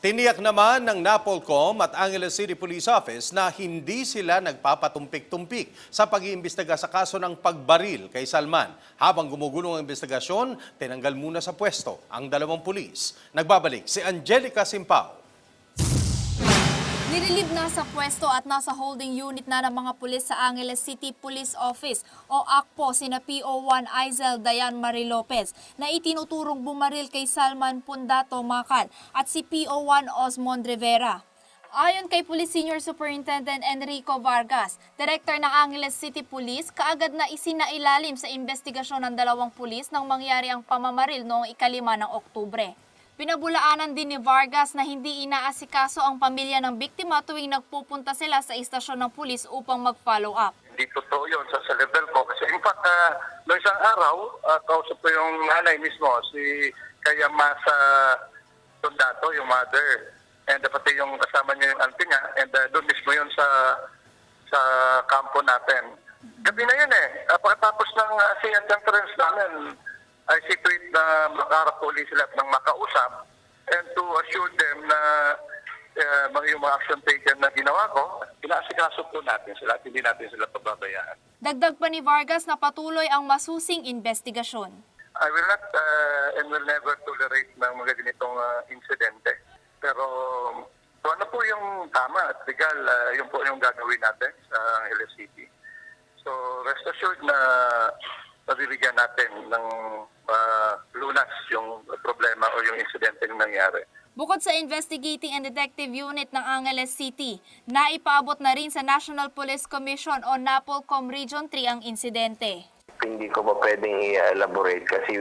Tiniyak naman ng NAPOLCOM at Angeles City Police Office na hindi sila nagpapatumpik-tumpik sa pag-iimbestiga sa kaso ng pagbaril kay Salman. Habang gumugulong ang investigasyon, tinanggal muna sa pwesto ang dalawang pulis. Nagbabalik si Angelica Simpao. Nililib na sa pwesto at nasa holding unit na ng mga pulis sa Angeles City Police Office o ACPO sina PO1 Aizel Dayan Marie Lopez na itinuturong bumaril kay Salman Pundato Makan at si PO1 Osmond Rivera. Ayon kay Police Senior Superintendent Enrico Vargas, Director ng Angeles City Police, kaagad na isinailalim sa investigasyon ng dalawang pulis nang mangyari ang pamamaril noong 5 ng Oktubre. Pinabulaanan din ni Vargas na hindi inaasikaso ang pamilya ng biktima tuwing nagpupunta sila sa istasyon ng pulis upang mag-follow up. Hindi totoo yun sa level ko. Kasi in fact, noong isang araw, kausap ko yung nanay mismo, si Kayamasa Tundato, yung mother. And pati yung kasama niya yung auntie niya. And doon mismo yun sa kampo natin. Gabi na yun eh. Pagkatapos ng CN conference namin, I see to it na makarapuli sila ng makausap and to assure them na yung mga action taken na ginawa ko, inaasikaso po natin sila at hindi natin sila pababayaan. Dagdag pa ni Vargas na patuloy ang masusing investigasyon. I will not and will never tolerate ng mga ganitong insidente. Pero kung ano po yung tama at legal, yun po yung gagawin natin sa Angeles City. So rest assured na pabibigyan natin ng lunas yung problema o yung insidente na nangyari. Bukod sa Investigating and Detective Unit ng Angeles City, naipaabot na rin sa National Police Commission o NAPOLCOM Region 3 ang insidente. Hindi ko pa pwedeng i-elaborate kasi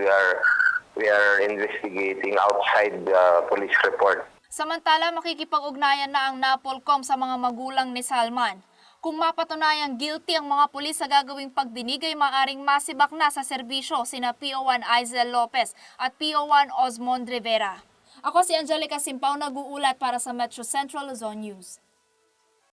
we are investigating outside the police report. Samantala, makikipag-ugnayan na ang NAPOLCOM sa mga magulang ni Salman. Kung mapatunayang guilty ang mga pulis sa gagawing pagdinig ay maaring masibak na sa serbisyo sina PO1 Aizel Lopez at PO1 Osmond Rivera. Ako si Angelica Simpao, nag-uulat para sa Metro Central Luzon News.